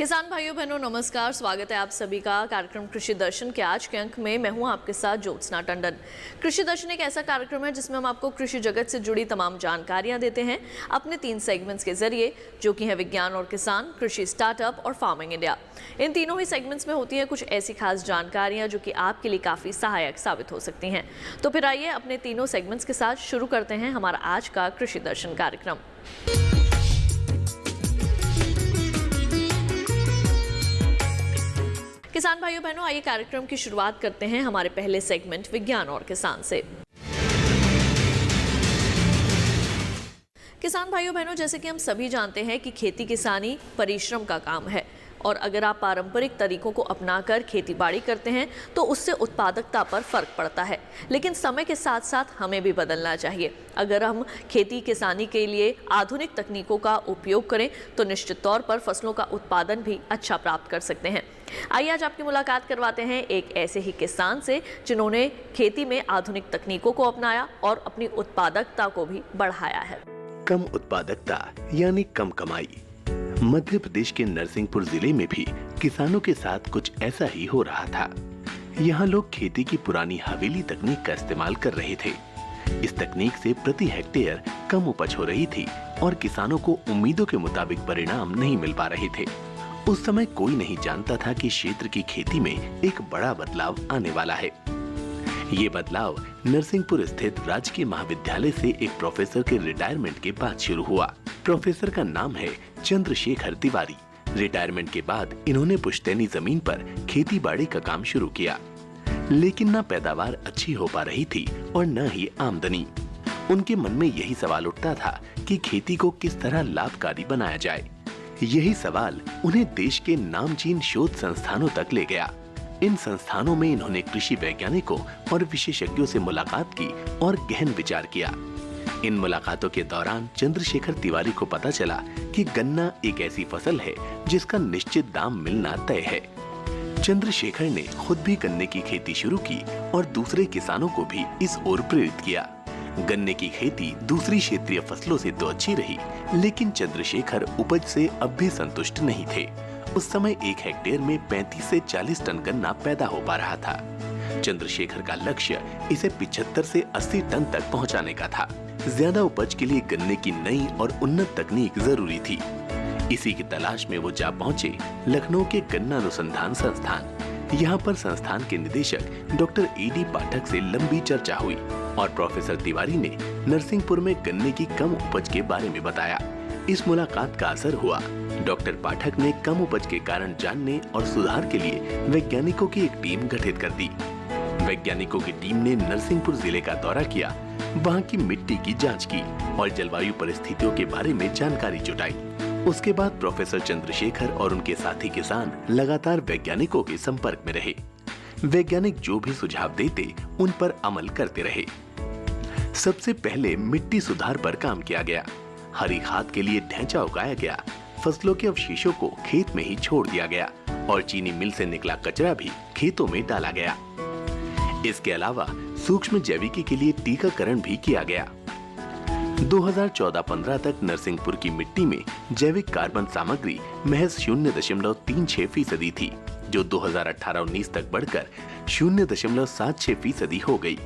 किसान भाइयों बहनों नमस्कार। स्वागत है आप सभी का कार्यक्रम कृषि दर्शन के आज के अंक में। मैं हूं आपके साथ ज्योत्सना टंडन। कृषि दर्शन एक ऐसा कार्यक्रम है जिसमें हम आपको कृषि जगत से जुड़ी तमाम जानकारियां देते हैं अपने 3 सेगमेंट्स के जरिए, जो कि है विज्ञान और किसान, कृषि स्टार्टअप और फार्मिंग इंडिया। इन तीनों ही सेगमेंट्स में होती है कुछ ऐसी खास जानकारियां जो कि आपके लिए काफी सहायक साबित हो सकती हैं। तो फिर आइए अपने तीनों सेगमेंट्स के साथ शुरू करते हैं हमारा आज का कृषि दर्शन कार्यक्रम। किसान भाइयों बहनों, आइए कार्यक्रम की शुरुआत करते हैं हमारे पहले सेगमेंट विज्ञान और किसान से। किसान भाइयों बहनों, जैसे कि हम सभी जानते हैं कि खेती किसानी परिश्रम का काम है और अगर आप पारंपरिक तरीकों को अपनाकर खेती बाड़ी करते हैं तो उससे उत्पादकता पर फर्क पड़ता है, लेकिन समय के साथ साथ हमें भी बदलना चाहिए। अगर हम खेती किसानी के लिए आधुनिक तकनीकों का उपयोग करें तो निश्चित तौर पर फसलों का उत्पादन भी अच्छा प्राप्त कर सकते हैं। आइए आज आपकी मुलाकात करवाते हैं एक ऐसे ही किसान से जिन्होंने खेती में आधुनिक तकनीकों को अपनाया और अपनी उत्पादकता को भी बढ़ाया है। कम उत्पादकता यानी कम कमाई। मध्य प्रदेश के नरसिंहपुर जिले में भी किसानों के साथ कुछ ऐसा ही हो रहा था। यहाँ लोग खेती की पुरानी हवेली तकनीक का इस्तेमाल कर रहे थे। इस तकनीक से प्रति हेक्टेयर कम उपज हो रही थी और किसानों को उम्मीदों के मुताबिक परिणाम नहीं मिल पा रहे थे। उस समय कोई नहीं जानता था कि क्षेत्र की खेती में एक बड़ा बदलाव आने वाला है। ये बदलाव नरसिंहपुर स्थित राजकीय महाविद्यालय से एक प्रोफेसर के रिटायरमेंट के बाद शुरू हुआ। प्रोफेसर का नाम है चंद्रशेखर तिवारी। रिटायरमेंट के बाद इन्होंने पुश्तैनी जमीन पर खेती बाड़ी का काम शुरू किया, लेकिन न पैदावार अच्छी हो पा रही थी और न ही आमदनी। उनके मन में यही सवाल उठता था कि खेती को किस तरह लाभकारी बनाया जाए। यही सवाल उन्हें देश के नामचीन शोध संस्थानों तक ले गया। इन संस्थानों में इन्होंने कृषि वैज्ञानिकों और विशेषज्ञों से मुलाकात की और गहन विचार किया। इन मुलाकातों के दौरान चंद्रशेखर तिवारी को पता चला कि गन्ना एक ऐसी फसल है जिसका निश्चित दाम मिलना तय है। चंद्रशेखर ने खुद भी गन्ने की खेती शुरू की और दूसरे किसानों को भी इस ओर प्रेरित किया। गन्ने की खेती दूसरी क्षेत्रीय फसलों से तो अच्छी रही, लेकिन चंद्रशेखर उपज से अब भी संतुष्ट नहीं थे। उस समय 1 हेक्टेयर में 35 से 40 टन गन्ना पैदा हो पा रहा था। चंद्रशेखर का लक्ष्य इसे 75 से 80 टन तक पहुंचाने का था। ज्यादा उपज के लिए गन्ने की नई और उन्नत तकनीक जरूरी थी। इसी की तलाश में वो जा पहुंचे लखनऊ के गन्ना अनुसंधान संस्थान। यहाँ पर संस्थान के निदेशक डॉक्टर AD पाठक से लंबी चर्चा हुई और प्रोफेसर तिवारी ने नरसिंहपुर में गन्ने की कम उपज के बारे में बताया। इस मुलाकात का असर हुआ। डॉक्टर पाठक ने कम उपज के कारण जानने और सुधार के लिए वैज्ञानिकों की एक टीम गठित कर दी। वैज्ञानिकों की टीम ने नरसिंहपुर जिले का दौरा किया, वहाँ की मिट्टी की जांच की और जलवायु परिस्थितियों के बारे में जानकारी जुटाई। उसके बाद प्रोफेसर चंद्रशेखर और उनके साथी किसान लगातार वैज्ञानिकों के संपर्क में रहे। वैज्ञानिक जो भी सुझाव देते उन पर अमल करते रहे। सबसे पहले मिट्टी सुधार पर काम किया गया। हरी खाद के लिए ढैंचा उगाया गया। फसलों के अवशेषों को खेत में ही छोड़ दिया गया और चीनी मिल से निकला कचरा भी खेतों में डाला गया। इसके अलावा सूक्ष्म जैविकी के लिए टीकाकरण भी किया गया। 2014-15 तक नरसिंहपुर की मिट्टी में जैविक कार्बन सामग्री महज 0.36% थी, जो 2018-19 तक बढ़कर 0.76% हो गई।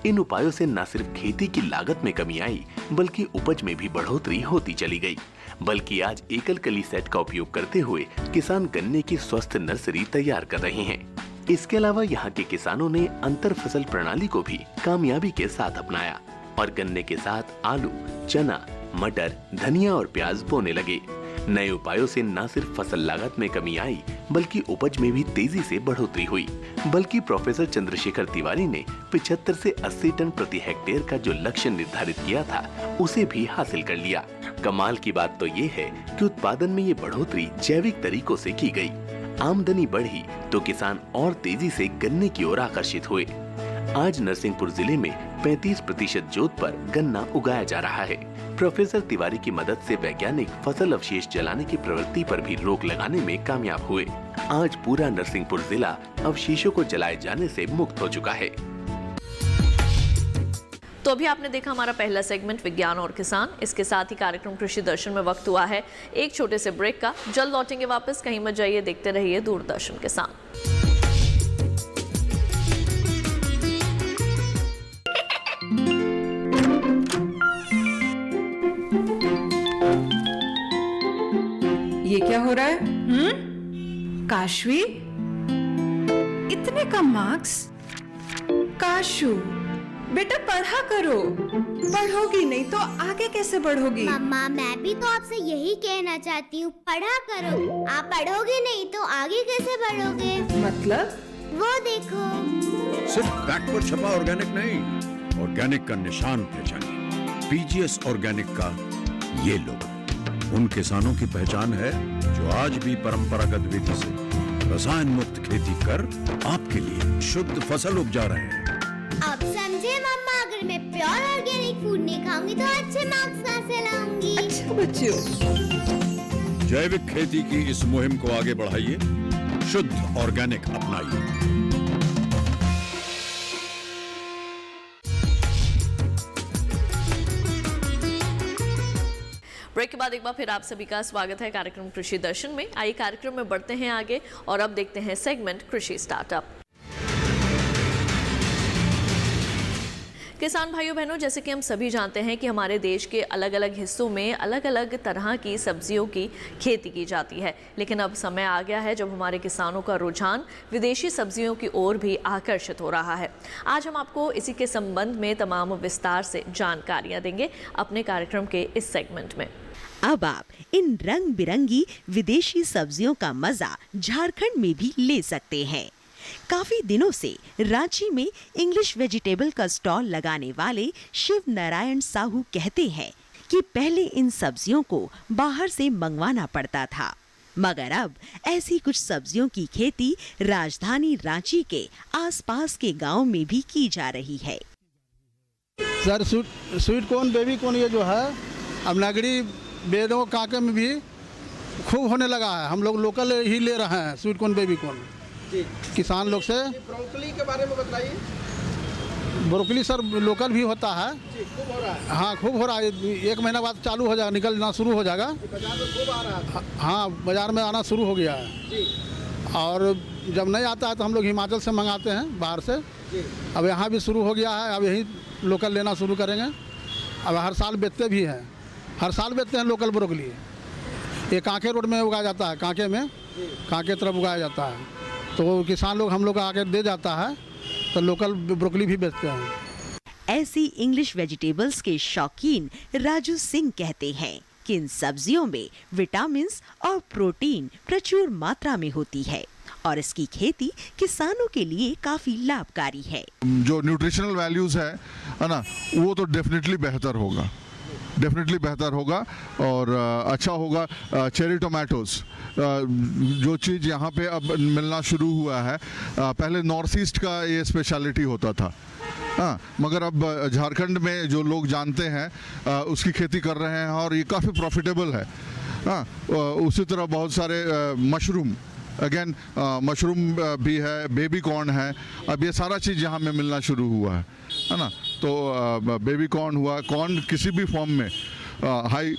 इन उपायों से न सिर्फ खेती की लागत में कमी आई, बल्कि उपज में भी बढ़ोतरी होती चली गई। बल्कि आज एकल कली सेट का उपयोग करते हुए किसान गन्ने की स्वस्थ नर्सरी तैयार कर रहे हैं। इसके अलावा यहाँ के किसानों ने अंतर फसल प्रणाली को भी कामयाबी के साथ अपनाया और गन्ने के साथ आलू, चना, मटर, धनिया और प्याज बोने लगे। नए उपायों से न सिर्फ फसल लागत में कमी आई, बल्कि उपज में भी तेजी से बढ़ोतरी हुई। बल्कि प्रोफेसर चंद्रशेखर तिवारी ने 75 से 80 टन प्रति हेक्टेयर का जो लक्ष्य निर्धारित किया था, उसे भी हासिल कर लिया। कमाल की बात तो ये है कि उत्पादन में ये बढ़ोतरी जैविक तरीकों से की गई। आमदनी बढ़ी तो किसान और तेजी से गन्ने की ओर आकर्षित हुए। आज नरसिंहपुर जिले में 35% जोत पर गन्ना उगाया जा रहा है। प्रोफेसर तिवारी की मदद से वैज्ञानिक फसल अवशेष जलाने की प्रवृत्ति पर भी रोक लगाने में कामयाब हुए। आज पूरा नरसिंहपुर जिला अवशेषों को जलाए जाने से मुक्त हो चुका है। तो अभी आपने देखा हमारा पहला सेगमेंट विज्ञान और किसान। इसके साथ ही कार्यक्रम कृषि दर्शन में वक्त हुआ है एक छोटे से ब्रेक का। जल्द लौटेंगे वापस, कहीं मत जाइए, देखते रहिए दूरदर्शन किसान। ये क्या हो रहा है? काशवी, इतने कम मार्क्स? काशू बेटा पढ़ा करो, पढ़ोगी नहीं तो आगे कैसे बढ़ोगी? मम्मा मैं भी तो आपसे यही कहना चाहती हूँ, पढ़ा करो। आप पढ़ोगे नहीं तो आगे कैसे बढ़ोगे? मतलब? वो देखो। सिर्फ बैक पर छपा ऑर्गेनिक नहीं, ऑर्गेनिक का निशान पहचानिए। पीजीएस ऑर्गेनिक का ये लोगो उन किसानों की पहचान है जो आज भी परंपरागत विधि से रसायन मुक्त खेती कर आपके लिए शुद्ध फसल उपजा रहे हैं। अब समझे मम्मा, अगर मैं प्योर ऑर्गेनिक फूड नहीं खाऊंगी तो अच्छे मार्क्स कहाँ से लाऊंगी? अच्छा बच्चों, जैविक खेती की इस मुहिम को आगे बढ़ाइए, शुद्ध ऑर्गेनिक अपनाइए। ब्रेक के बाद एक बार फिर आप सभी का स्वागत है कार्यक्रम कृषि दर्शन में। आइए कार्यक्रम में बढ़ते हैं आगे और अब देखते हैं सेगमेंट कृषि स्टार्टअप। किसान भाइयों बहनों, जैसे कि हम सभी जानते हैं कि हमारे देश के अलग अलग हिस्सों में अलग अलग तरह की सब्जियों की खेती की जाती है, लेकिन अब समय आ गया है जब हमारे किसानों का रुझान विदेशी सब्जियों की ओर भी आकर्षित हो रहा है। आज हम आपको इसी के संबंध में तमाम विस्तार से जानकारियां देंगे अपने कार्यक्रम के इस सेगमेंट में। अब आप इन रंग बिरंगी विदेशी सब्जियों का मजा झारखंड में भी ले सकते हैं। काफी दिनों से रांची में इंग्लिश वेजिटेबल का स्टॉल लगाने वाले शिव नारायण साहू कहते हैं कि पहले इन सब्जियों को बाहर से मंगवाना पड़ता था, मगर अब ऐसी कुछ सब्जियों की खेती राजधानी रांची के आसपास के गांव में भी की जा रही है। Sir sweet corn, baby corn, ये जो है अब नगरी बेरों कांके में भी खूब होने लगा है। हम लोग लोकल ही ले रहे हैं स्वीट कॉर्न, बेबी कॉर्न किसान लोग से। ब्रोकली के बारे में बताइए। ब्रोकली सर लोकल भी होता है। खूब हो रहा है। हाँ खूब हो रहा है, 1 महीना बाद चालू हो जाएगा, निकलना शुरू हो जाएगा। बाजार में खूब आ रहा है। हाँ बाजार में आना शुरू हो गया है। और जब नहीं आता है तो हम लोग हिमाचल से मंगाते हैं बाहर से। अब यहाँ भी शुरू हो गया है, अब यही लोकल लेना शुरू करेंगे। अब हर साल बेचते भी हैं, हर साल बेचते हैं लोकल ब्रोकली। ये कांके रोड में उगाया जाता है, कांके में, कांके तरफ उगाया जाता है, तो किसान लोग हम लोग आके दे जाता है, तो लोकल ब्रोकली भी बेचते हैं। ऐसी इंग्लिश वेजिटेबल्स के शौकीन राजू सिंह कहते हैं कि इन सब्जियों में विटामिन्स और प्रोटीन प्रचुर मात्रा में होती है और इसकी खेती किसानों के लिए काफी लाभकारी है। जो न्यूट्रिशनल वैल्यूज है ना, वो तो डेफिनेटली बेहतर होगा, डेफिनेटली बेहतर होगा और अच्छा होगा। चेरी टोमेटोज़ जो चीज़ यहाँ पे अब मिलना शुरू हुआ है, पहले नॉर्थ ईस्ट का ये स्पेशलिटी होता था, हाँ, मगर अब झारखंड में जो लोग जानते हैं उसकी खेती कर रहे हैं और ये काफ़ी प्रॉफिटेबल है। हाँ, उसी तरह बहुत सारे मशरूम, अगेन मशरूम भी है, बेबी कॉर्न है, अब ये सारा चीज़ यहाँ में मिलना शुरू हुआ है ना। तो बेबी कॉर्न हुआ, कॉर्न किसी भी फॉर्म में हाई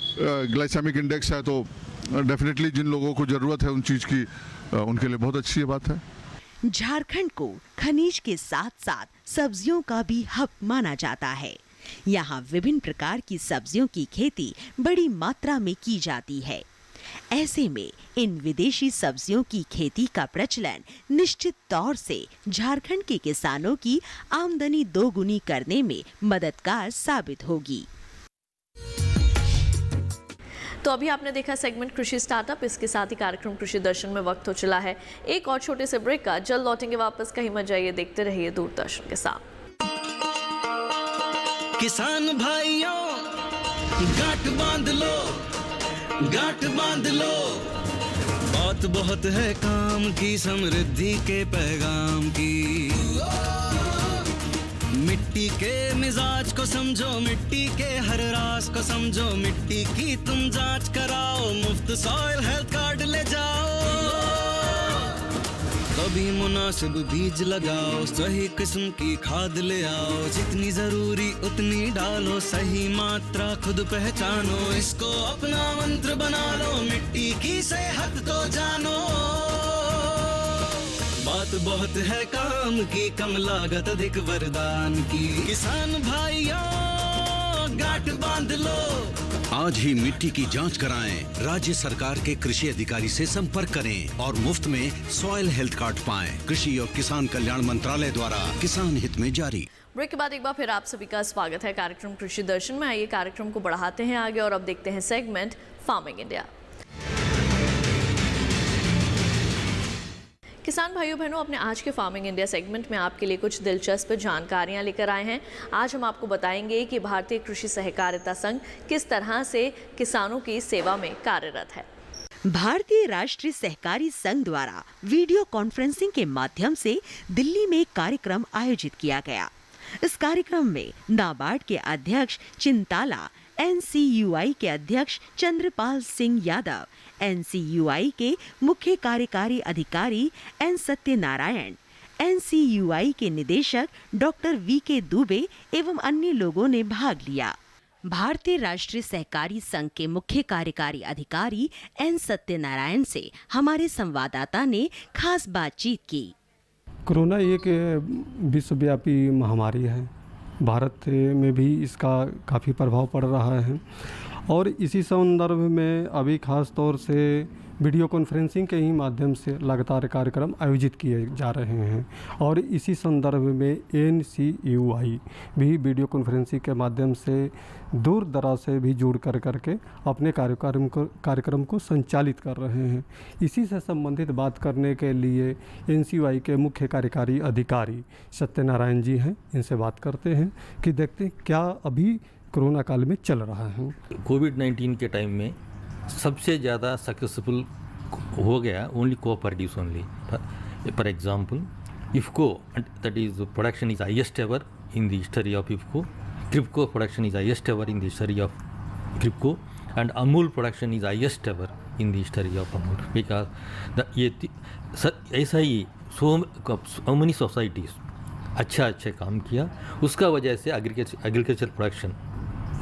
ग्लाइसेमिक इंडेक्स है, तो डेफिनेटली जिन लोगों को ज़रूरत है उन चीज़ की, उनके लिए बहुत अच्छी बात है। झारखंड को खनिज के साथ साथ सब्जियों का भी हब माना जाता है। यहाँ विभिन्न प्रकार की सब्जियों की खेती बड़ी मात्रा में की जाती है। ऐसे में इन विदेशी सब्जियों की खेती का प्रचलन निश्चित तौर से झारखंड के किसानों की आमदनी दोगुनी करने में मददगार साबित होगी। तो अभी आपने देखा सेगमेंट कृषि स्टार्टअप। इसके साथ ही कार्यक्रम कृषि दर्शन में वक्त हो चला है एक और छोटे से ब्रेक का। जल्द लौटेंगे वापस, कहीं मत जाइए, देखते रहिए दूरदर्शन के साथ। किसान भाइयों गांठ बांध लो, गांठ बांध लो, बात बहुत है काम की, समृद्धि के पैगाम की। मिट्टी के मिजाज को समझो, मिट्टी के हर राज को समझो, मिट्टी की तुम जांच कराओ, मुफ्त सॉइल हेल्थ कार्ड ले जाओ। अभी मुनासिब बीज लगाओ, सही किस्म की खाद ले आओ, जितनी जरूरी उतनी डालो, सही मात्रा खुद पहचानो, इसको अपना मंत्र बना लो, मिट्टी की सेहत तो जानो। बात बहुत है काम की, कम लागत अधिक वरदान की, किसान भाइयों गांठ बांध लो। आज ही मिट्टी की जांच कराएं, राज्य सरकार के कृषि अधिकारी से संपर्क करें और मुफ्त में सॉइल हेल्थ कार्ड पाएं। कृषि और किसान कल्याण मंत्रालय द्वारा किसान हित में जारी। ब्रेक के बाद एक बार फिर आप सभी का स्वागत है कार्यक्रम कृषि दर्शन में। आइए कार्यक्रम को बढ़ाते हैं आगे और अब देखते हैं सेगमेंट फार्मिंग इंडिया। किसान भाइयों बहनों, अपने आज के फार्मिंग इंडिया सेगमेंट में आपके लिए कुछ दिलचस्प जानकारियां लेकर आए हैं। आज हम आपको बताएंगे कि भारतीय कृषि सहकारिता संघ किस तरह से किसानों की सेवा में कार्यरत है। भारतीय राष्ट्रीय सहकारी संघ द्वारा वीडियो कॉन्फ्रेंसिंग के माध्यम से दिल्ली में एक कार्यक्रम आयोजित किया गया। इस कार्यक्रम में नाबार्ड के अध्यक्ष चिंताला, NCUI के अध्यक्ष चंद्रपाल सिंह यादव, NCUI के मुख्य कार्यकारी अधिकारी N सत्यनारायण, NCUI के निदेशक डॉक्टर VK दुबे एवं अन्य लोगों ने भाग लिया। भारतीय राष्ट्रीय सहकारी संघ के मुख्य कार्यकारी अधिकारी N सत्यनारायण से हमारे संवाददाता ने खास बातचीत की। कोरोना एक विश्वव्यापी महामारी है, भारत में भी इसका काफ़ी प्रभाव पड़ रहा है और इसी संदर्भ में अभी खास तौर से वीडियो कॉन्फ्रेंसिंग के ही माध्यम से लगातार कार्यक्रम आयोजित किए जा रहे हैं और इसी संदर्भ में NCUI भी वीडियो कॉन्फ्रेंसिंग के माध्यम से दूर दराज से भी जुड़ करके अपने कार्यक्रम को संचालित कर रहे हैं। इसी से संबंधित बात करने के लिए NCUI के मुख्य कार्यकारी अधिकारी सत्यनारायण जी हैं, इनसे बात करते हैं कि देखते हैं क्या अभी कोरोना काल में चल रहा है। कोविड-19 के टाइम में सबसे ज़्यादा सक्सेसफुल हो गया only cooperatives only. For example IFFCO, that is production is highest ever in the history of IFFCO, KRIBHCO production is highest ever in the history of KRIBHCO and Amul production is highest ever in the history of Amul, because ये ऐसा ही so many societies अच्छा काम किया, उसका वजह से agriculture production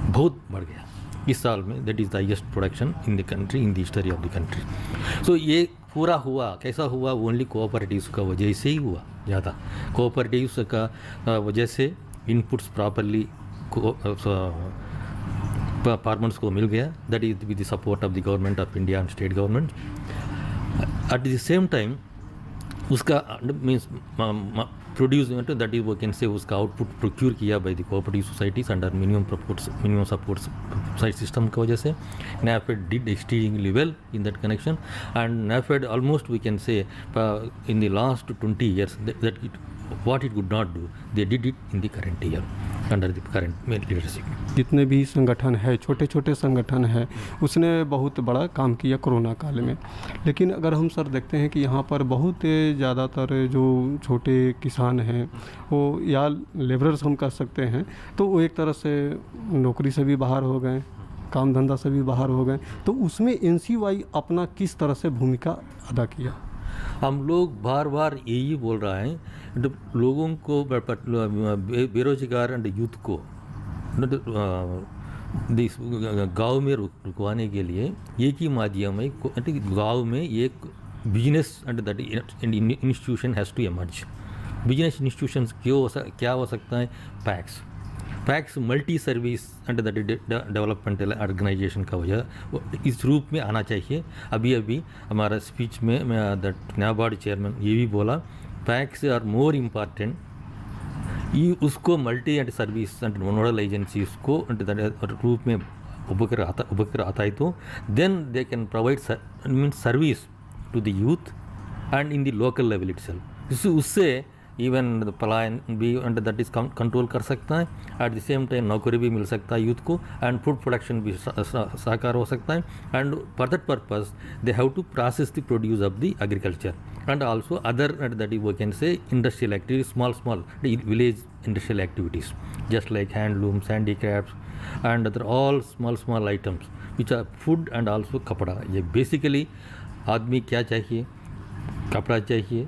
बहुत बढ़ गया इस साल में। That is the highest production in the country, in the history of the country. So ये पूरा हुआ कैसा हुआ, ओनली कोऑपरेटिव्स का वजह से ही हुआ। ज़्यादा कोऑपरेटिव्स का वजह से इनपुट्स प्रॉपरली फार्मर्स को मिल गया, that is with the support of the government of India and state government. At the same time उसका मीन्स प्रोड्यूस दैट इज वो कैन से उसका आउटपुट प्रोक्यूर किया by the cooperative societies under minimum support system की वजह से NAFED did extremely well in that connection and NAFED almost we can say in the last 20 years that what it could not do, they did it in the current year under the current leadership. जितने भी संगठन है, छोटे छोटे संगठन है, उसने बहुत बड़ा काम किया कोरोना काल में। लेकिन अगर हम सर देखते हैं कि यहाँ पर बहुत ज़्यादातर जो छोटे किसान हैं वो या लेबरर्स हम कह सकते हैं, तो वो एक तरह से नौकरी से भी बाहर हो गए, काम धंधा से भी बाहर हो गए, तो उसमें NCUI अपना किस तरह से भूमिका अदा किया? हम लोग बार बार यही बोल रहा है, लोगों को बेरोजगार एंड यूथ को गांव में रुकवाने के लिए एक ही माध्यम है, गांव में एक business and that institution has to emerge. Business institution क्या हो सकता है? PACS multi service and that developmental organisation का वजह इस रूप में आना चाहिए। अभी हमारा स्पीच में दैट NABARD चेयरमैन ये भी बोला, पैक्स आर मोर इम्पॉर्टेंट। ये उसको multi and service and nodal agencies को रूप में उभर आता है, तो then they can provide means service to the youth and in the local level itself. उससे इवन पलायन भी एंड दैट इज कंट्रोल कर सकता है। एट द सेम टाइम नौकरी भी मिल सकता है यूथ को एंड फूड प्रोडक्शन भी साकार हो सकता है। And for that purpose they have to process the produce of the agriculture and also other that we can say industrial activities, small village industrial activities just like handlooms, handicrafts and other all small items which are food and also कपड़ा। ये basically आदमी क्या चाहिए? कपड़ा चाहिए,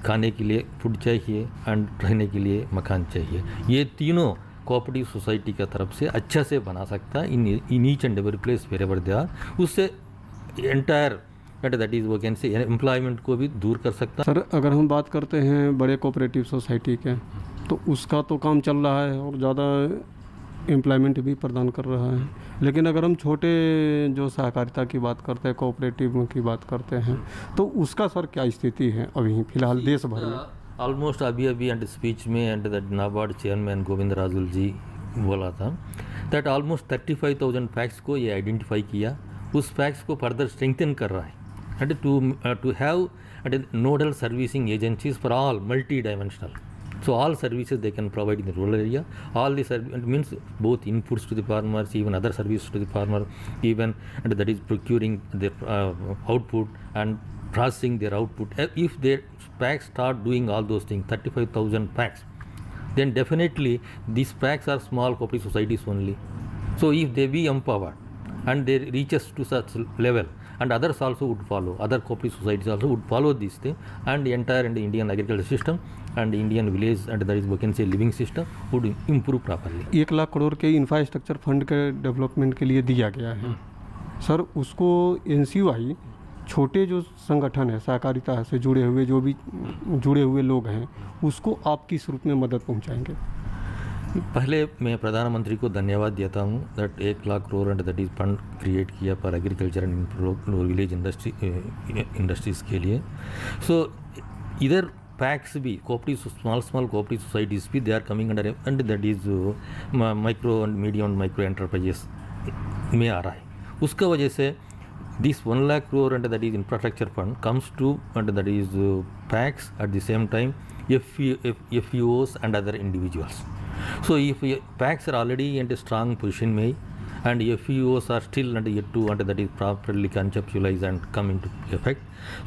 खाने के लिए फूड चाहिए एंड रहने के लिए मकान चाहिए। ये तीनों कोऑपरेटिव सोसाइटी का तरफ से अच्छा से बना सकता है in each and every place wherever they are. उससे एंटायर दैट इज वो कैन से एम्प्लॉयमेंट को भी दूर कर सकता है। सर अगर हम बात करते हैं बड़े कोऑपरेटिव सोसाइटी के, तो उसका तो काम चल रहा है और ज़्यादा एम्प्लॉयमेंट भी प्रदान कर रहा है। लेकिन अगर हम छोटे जो सहकारिता की बात करते हैं, कोऑपरेटिव की बात करते हैं, तो उसका सर क्या स्थिति है अभी फिलहाल देश भर में? ऑलमोस्ट अभी एंड स्पीच में and that NABARD chairman Govind Rajul ji बोला था दैट ऑलमोस्ट 35,000 पैक्स को ये आइडेंटिफाई किया, उस पैक्स को फर्दर स्ट्रेंथन कर रहा है and to have nodal servicing agencies for all multi dimensional. So all services they can provide in the rural area. All the service means both inputs to the farmers, even other services to the farmer, even and that is procuring their output and processing their output. If their packs start doing all those things, 35,000 packs, then definitely these packs are small cooperative societies only. So if they be empowered and they reaches to such level, and others also would follow, other cooperative societies also would follow this thing, and the entire Indian agriculture system and Indian village and that is we can say living system would improve properly. 1 lakh crore के infrastructure fund के development के लिए दिया गया है sir, उसको NCY छोटे जो संगठन है सहकारिता से जुड़े हुए जो भी जुड़े हुए लोग हैं उसको आप किस रूप में मदद पहुंचाएंगे? पहले मैं प्रधानमंत्री को धन्यवाद देता हूँ that 1 lakh crore and that is fund create किया for agriculture and village industries के लिए. सो इधर पैक्स भी कोऑपरेटिव स्मॉल कोऑपरेटिव सोसाइटीज़ भी they are coming under and that is micro and medium and micro enterprises में आ रहा है. उसका वजह से this 1 lakh crore and that is infrastructure fund comes to and that is PACs at the same time FPOs and other individuals. So if PACs are already in a strong position में and FPOs are still and yet to and that is properly conceptualized and come into effect.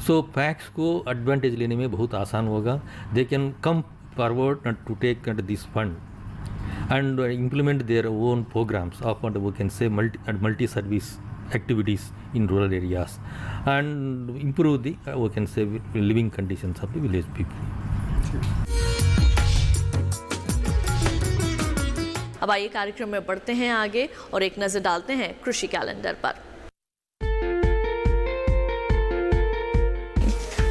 So PACs को advantage लेने में बहुत आसान होगा. They can come forward and to take and this fund and implement their own programs of what we can say multi-service activities in rural areas and improve the we can say living conditions of the village people. अब आइए कार्यक्रम में बढ़ते हैं आगे और एक नजर डालते हैं कृषि कैलेंडर पर.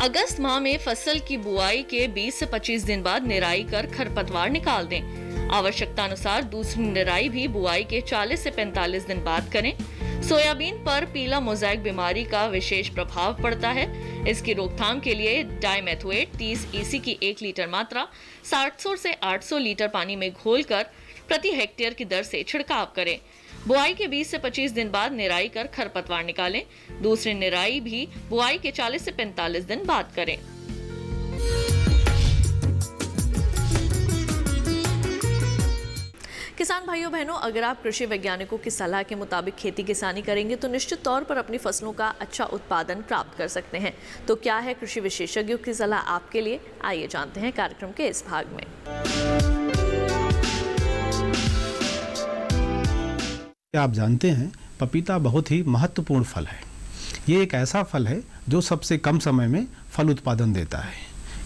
अगस्त माह में फसल की बुआई के 20 से 25 दिन बाद निराई कर खरपतवार निकाल दें. आवश्यकता अनुसार दूसरी निराई भी बुआई के 40 से 45 दिन बाद करें. सोयाबीन पर पीला मोज़ेक बीमारी का विशेष प्रभाव पड़ता है. इसकी रोकथाम के लिए डाइमेथोएट 30 EC की 1 लीटर मात्रा 700 से 800 लीटर पानी में घोलकर प्रति हेक्टेयर की दर से छिड़काव करें. बुआई के 20 से 25 दिन बाद निराई कर खरपतवार निकालें. दूसरी निराई भी बुआई के 40 से 45 दिन बाद करें. किसान भाइयों बहनों, अगर आप कृषि वैज्ञानिकों की सलाह के मुताबिक खेती किसानी करेंगे तो निश्चित तौर पर अपनी फसलों का अच्छा उत्पादन प्राप्त कर सकते हैं. तो क्या है कृषि विशेषज्ञों की सलाह आपके लिए? आइए जानते हैं कार्यक्रम के इस भाग में. क्या आप जानते हैं पपीता बहुत ही महत्वपूर्ण फल है. ये एक ऐसा फल है जो सबसे कम समय में फल उत्पादन देता है.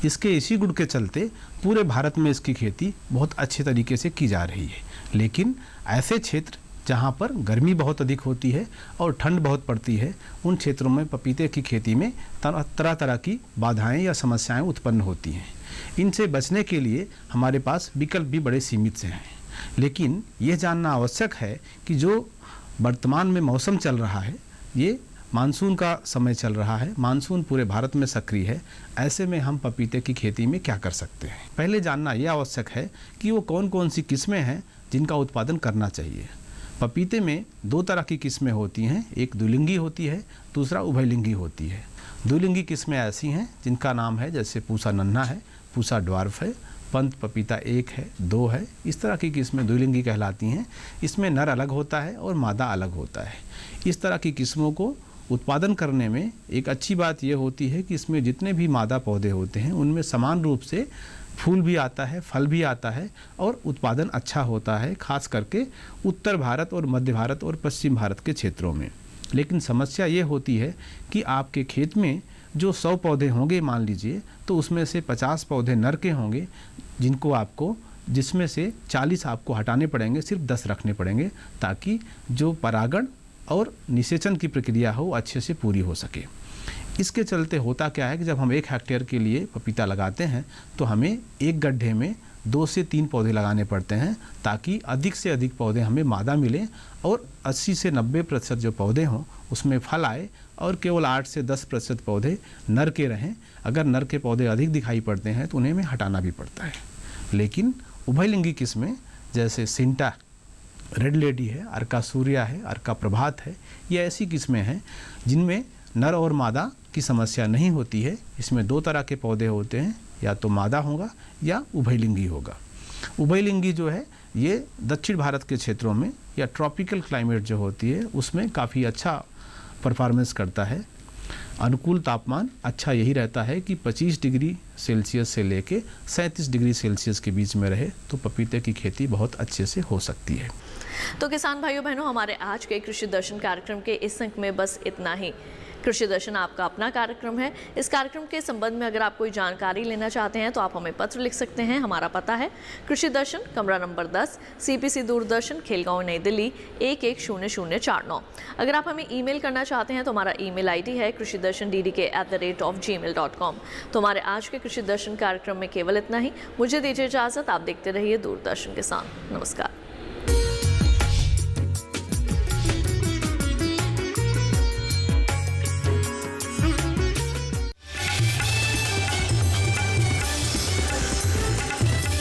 इसके इसी गुण के चलते पूरे भारत में इसकी खेती बहुत अच्छे तरीके से की जा रही है. लेकिन ऐसे क्षेत्र जहाँ पर गर्मी बहुत अधिक होती है और ठंड बहुत पड़ती है, उन क्षेत्रों में पपीते की खेती में तरह तरह की बाधाएं या समस्याएं उत्पन्न होती हैं. इनसे बचने के लिए हमारे पास विकल्प भी बड़े सीमित से हैं. लेकिन ये जानना आवश्यक है कि जो वर्तमान में मौसम चल रहा है, ये मानसून का समय चल रहा है. मानसून पूरे भारत में सक्रिय है. ऐसे में हम पपीते की खेती में क्या कर सकते हैं? पहले जानना यह आवश्यक है कि वो कौन कौन सी किस्में हैं जिनका उत्पादन करना चाहिए. पपीते में 2 तरह की किस्में होती हैं. एक द्विलिंगी होती है, दूसरा उभयलिंगी होती है. द्विलिंगी किस्में ऐसी हैं जिनका नाम है जैसे पूसा नन्हा है, पूसा ड्वार्फ है, पंत पपीता 1 है, 2 है. इस तरह की किस्में द्विलिंगी कहलाती हैं. इसमें नर अलग होता है और मादा अलग होता है. इस तरह की किस्मों को उत्पादन करने में एक अच्छी बात यह होती है कि इसमें जितने भी मादा पौधे होते हैं उनमें समान रूप से फूल भी आता है, फल भी आता है और उत्पादन अच्छा होता है, खास करके उत्तर भारत और मध्य भारत और पश्चिम भारत के क्षेत्रों में. लेकिन समस्या ये होती है कि आपके खेत में जो 100 पौधे होंगे मान लीजिए, तो उसमें से 50 पौधे नर के होंगे जिनको आपको, जिसमें से 40 आपको हटाने पड़ेंगे, सिर्फ 10 रखने पड़ेंगे, ताकि जो परागण और निषेचन की प्रक्रिया हो अच्छे से पूरी हो सके। इसके चलते होता क्या है कि जब हम 1 हेक्टेयर के लिए पपीता लगाते हैं तो हमें एक गड्ढे में 2 से 3 पौधे लगाने पड़ते हैं, ताकि अधिक से अधिक पौधे हमें मादा मिले और 80 से 90% जो पौधे हों उसमें फल आए और केवल 8 से 10% पौधे नर के रहें। अगर नर के पौधे अधिक दिखाई पड़ते हैं तो उन्हें हमें हटाना भी पड़ता है। लेकिन उभयलिंगी किस्में जैसे सिंटा, रेड लेडी है, अर्का सूर्या है, अर्का प्रभात है, ये ऐसी किस्में हैं जिनमें नर और मादा की समस्या नहीं होती है। इसमें 2 तरह के पौधे होते हैं, या तो मादा होगा या उभयलिंगी होगा। उभयलिंगी जो है ये दक्षिण भारत के क्षेत्रों में या ट्रॉपिकल क्लाइमेट जो होती है उसमें काफ़ी अच्छा परफॉर्मेंस करता है। अनुकूल तापमान अच्छा यही रहता है कि 25 डिग्री सेल्सियस से लेके 37 डिग्री सेल्सियस के बीच में रहे, तो पपीते की खेती बहुत अच्छे से हो सकती है। तो किसान भाइयों बहनों, हमारे आज के कृषि दर्शन कार्यक्रम के इस अंक में बस इतना ही। कृषि दर्शन आपका अपना कार्यक्रम है। इस कार्यक्रम के संबंध में अगर आप कोई जानकारी लेना चाहते हैं तो आप हमें पत्र लिख सकते हैं। हमारा पता है कृषि दर्शन, कमरा नंबर 10, CPC दूरदर्शन, खेलगांव, नई दिल्ली 110049। अगर आप हमें ईमेल करना चाहते हैं तो हमारा ईमेल ID है krishidarshandk@gmail.com। तो हमारे आज के कृषि दर्शन कार्यक्रम में केवल इतना ही। मुझे दीजिए इजाजत। आप देखते रहिए दूरदर्शन किसान। नमस्कार।